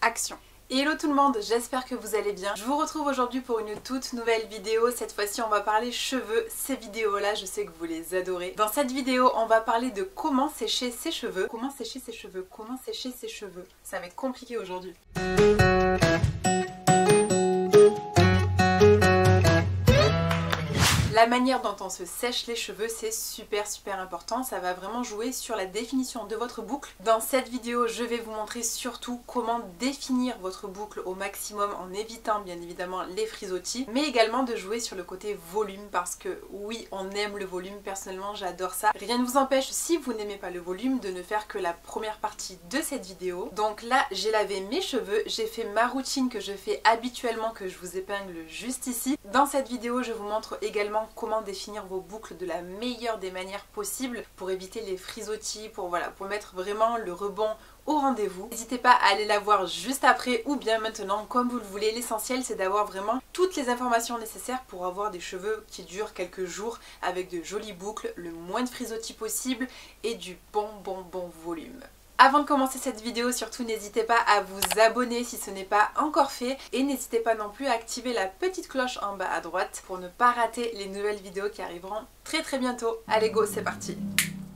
action. Hello tout le monde, j'espère que vous allez bien. Je vous retrouve aujourd'hui pour une toute nouvelle vidéo. Cette fois-ci on va parler cheveux. Ces vidéos là je sais que vous les adorez. Dans cette vidéo on va parler de comment sécher ses cheveux. Comment sécher ses cheveux. Comment sécher ses cheveux. Ça va être compliqué aujourd'hui. La manière dont on se sèche les cheveux, c'est super important, ça va vraiment jouer sur la définition de votre boucle. Dans cette vidéo, je vais vous montrer surtout comment définir votre boucle au maximum en évitant bien évidemment les frisottis, mais également de jouer sur le côté volume parce que oui, on aime le volume, personnellement j'adore ça. Rien ne vous empêche, si vous n'aimez pas le volume, de ne faire que la première partie de cette vidéo. Donc là, j'ai lavé mes cheveux, j'ai fait ma routine que je fais habituellement, que je vous épingle juste ici. Dans cette vidéo, je vous montre également comment définir vos boucles de la meilleure des manières possibles pour éviter les frisottis, pour mettre vraiment le rebond au rendez-vous. N'hésitez pas à aller la voir juste après ou bien maintenant, comme vous le voulez. L'essentiel c'est d'avoir vraiment toutes les informations nécessaires pour avoir des cheveux qui durent quelques jours avec de jolies boucles, le moins de frisottis possible et du bon volume. Avant de commencer cette vidéo, surtout n'hésitez pas à vous abonner si ce n'est pas encore fait et n'hésitez pas non plus à activer la petite cloche en bas à droite pour ne pas rater les nouvelles vidéos qui arriveront très bientôt. Allez go, c'est parti!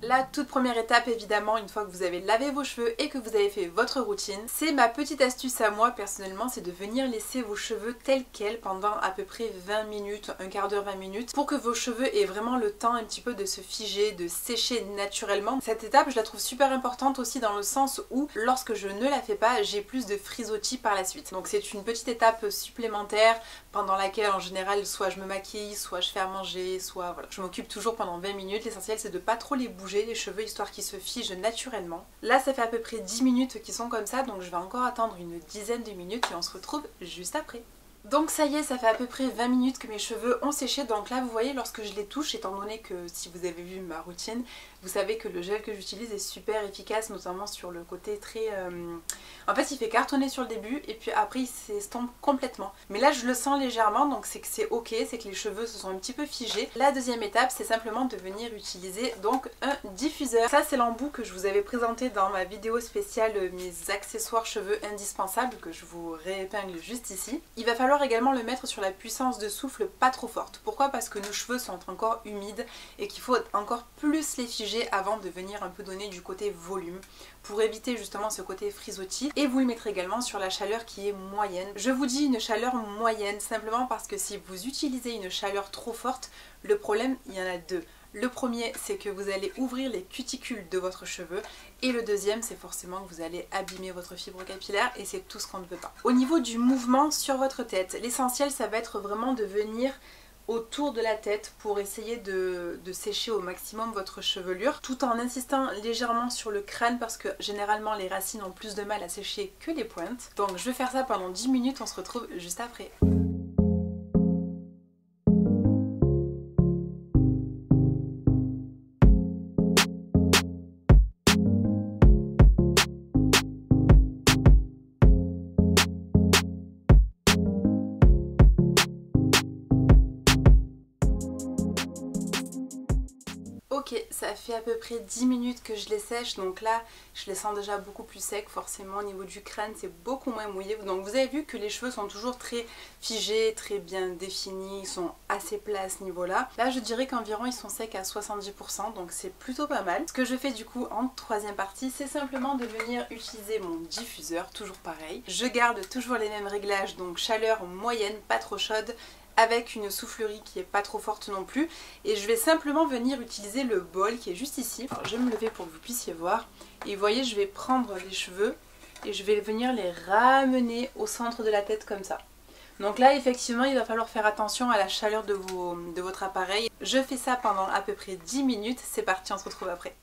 La toute première étape évidemment, une fois que vous avez lavé vos cheveux et que vous avez fait votre routine, c'est ma petite astuce à moi personnellement, c'est de venir laisser vos cheveux tels quels pendant à peu près 20 minutes, un quart d'heure, 20 minutes, pour que vos cheveux aient vraiment le temps un petit peu de se figer, de sécher naturellement. Cette étape je la trouve super importante aussi dans le sens où lorsque je ne la fais pas, j'ai plus de frisottis par la suite. Donc c'est une petite étape supplémentaire pendant laquelle en général soit je me maquille, soit je fais à manger, soit voilà. Je m'occupe toujours pendant 20 minutes, l'essentiel c'est de pas trop les bouger les cheveux histoire qu'ils se figent naturellement. Là ça fait à peu près 10 minutes qu'ils sont comme ça, donc je vais encore attendre une dizaine de minutes et on se retrouve juste après. Donc ça y est, ça fait à peu près 20 minutes que mes cheveux ont séché, donc là vous voyez lorsque je les touche, étant donné que si vous avez vu ma routine, vous savez que le gel que j'utilise est super efficace, notamment sur le côté très... En fait il fait cartonner sur le début et puis après il s'estompe complètement. Mais là je le sens légèrement, donc c'est que c'est ok, c'est que les cheveux se sont un petit peu figés. La deuxième étape c'est simplement de venir utiliser donc un diffuseur. Ça c'est l'embout que je vous avais présenté dans ma vidéo spéciale mes accessoires cheveux indispensables que je vous réépingle juste ici. Il va falloir également le mettre sur la puissance de souffle pas trop forte. Pourquoi? Parce que nos cheveux sont encore humides et qu'il faut encore plus les figer avant de venir un peu donner du côté volume pour éviter justement ce côté frisottis. Et vous le mettrez également sur la chaleur qui est moyenne. Je vous dis une chaleur moyenne simplement parce que si vous utilisez une chaleur trop forte, le problème il y en a deux. Le premier c'est que vous allez ouvrir les cuticules de votre cheveu et le deuxième c'est forcément que vous allez abîmer votre fibre capillaire et c'est tout ce qu'on ne veut pas. Au niveau du mouvement sur votre tête, l'essentiel ça va être vraiment de venir autour de la tête pour essayer de sécher au maximum votre chevelure tout en insistant légèrement sur le crâne parce que généralement les racines ont plus de mal à sécher que les pointes. Donc je vais faire ça pendant 10 minutes, on se retrouve juste après. Ok, ça fait à peu près 10 minutes que je les sèche, donc là je les sens déjà beaucoup plus secs, forcément au niveau du crâne c'est beaucoup moins mouillé. Donc vous avez vu que les cheveux sont toujours très figés, très bien définis, ils sont assez plats à ce niveau là. Là je dirais qu'environ ils sont secs à 70%, donc c'est plutôt pas mal. Ce que je fais du coup en troisième partie, c'est simplement de venir utiliser mon diffuseur, toujours pareil. Je garde toujours les mêmes réglages, donc chaleur moyenne, pas trop chaude, avec une soufflerie qui est pas trop forte non plus, et je vais simplement venir utiliser le bol qui est juste ici. Alors je vais me lever pour que vous puissiez voir, et vous voyez je vais prendre les cheveux et je vais venir les ramener au centre de la tête comme ça. Donc là effectivement il va falloir faire attention à la chaleur de votre appareil. Je fais ça pendant à peu près 10 minutes, c'est parti, on se retrouve après.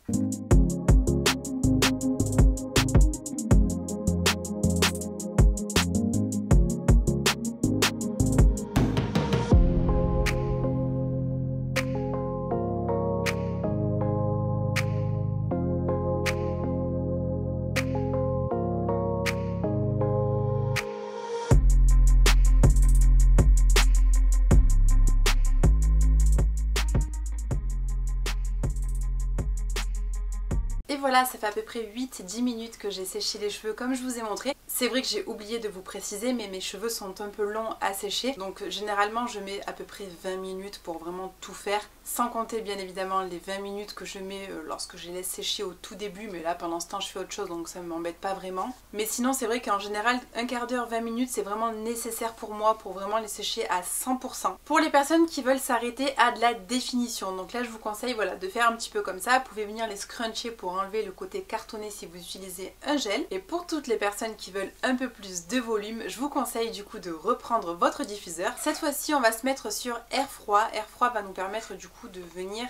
voilà, ça fait à peu près 8-10 minutes que j'ai séché les cheveux comme je vous ai montré. C'est vrai que j'ai oublié de vous préciser, mais mes cheveux sont un peu longs à sécher. Donc généralement je mets à peu près 20 minutes pour vraiment tout faire. Sans compter bien évidemment les 20 minutes que je mets lorsque je les laisse sécher au tout début. Mais là pendant ce temps je fais autre chose donc ça ne m'embête pas vraiment. Mais sinon c'est vrai qu'en général un quart d'heure, 20 minutes c'est vraiment nécessaire pour moi pour vraiment les sécher à 100%. Pour les personnes qui veulent s'arrêter à de la définition, donc là je vous conseille voilà, de faire un petit peu comme ça. Vous pouvez venir les scruncher pour enlever le côté cartonné si vous utilisez un gel. Et pour toutes les personnes qui veulent un peu plus de volume, je vous conseille du coup de reprendre votre diffuseur. Cette fois-ci on va se mettre sur air froid. Air froid va nous permettre du coup de venir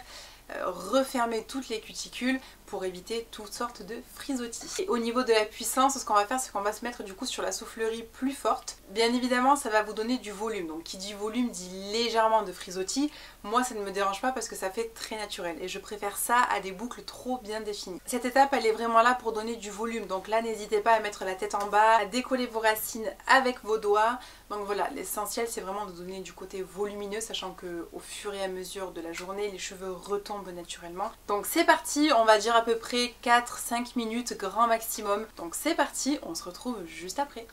refermer toutes les cuticules pour éviter toutes sortes de frisottis. Et au niveau de la puissance, ce qu'on va faire c'est qu'on va se mettre du coup sur la soufflerie plus forte. Bien évidemment ça va vous donner du volume, donc qui dit volume dit légèrement de frisottis. Moi ça ne me dérange pas parce que ça fait très naturel et je préfère ça à des boucles trop bien définies. Cette étape elle est vraiment là pour donner du volume, donc là n'hésitez pas à mettre la tête en bas, à décoller vos racines avec vos doigts. Donc voilà, l'essentiel c'est vraiment de donner du côté volumineux, sachant que au fur et à mesure de la journée les cheveux retombent naturellement. Donc c'est parti, on va dire à peu près 4-5 minutes grand maximum. Donc c'est parti, on se retrouve juste après.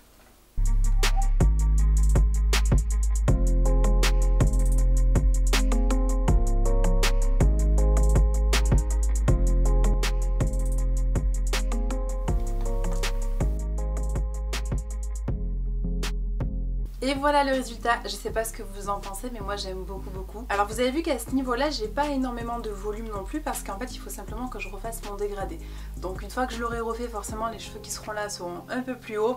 Et voilà le résultat, je sais pas ce que vous en pensez mais moi j'aime beaucoup. Alors vous avez vu qu'à ce niveau là j'ai pas énormément de volume non plus parce qu'en fait il faut simplement que je refasse mon dégradé. Donc une fois que je l'aurai refait forcément les cheveux qui seront là seront un peu plus hauts,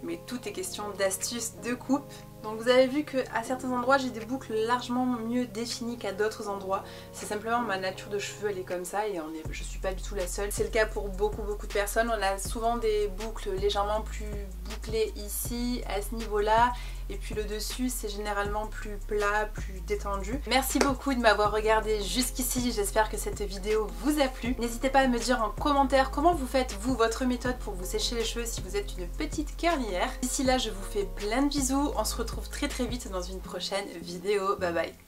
mais tout est question d'astuce de coupe. Donc vous avez vu qu'à certains endroits j'ai des boucles largement mieux définies qu'à d'autres endroits. C'est simplement ma nature de cheveux, elle est comme ça et je suis pas du tout la seule. C'est le cas pour beaucoup de personnes. On a souvent des boucles légèrement plus bouclées ici, à ce niveau-là. Et puis le dessus c'est généralement plus plat, plus détendu. Merci beaucoup de m'avoir regardé jusqu'ici, j'espère que cette vidéo vous a plu. N'hésitez pas à me dire en commentaire comment vous faites vous votre méthode pour vous sécher les cheveux si vous êtes une petite curlière. D'ici là je vous fais plein de bisous, on se retrouve très vite dans une prochaine vidéo, bye bye.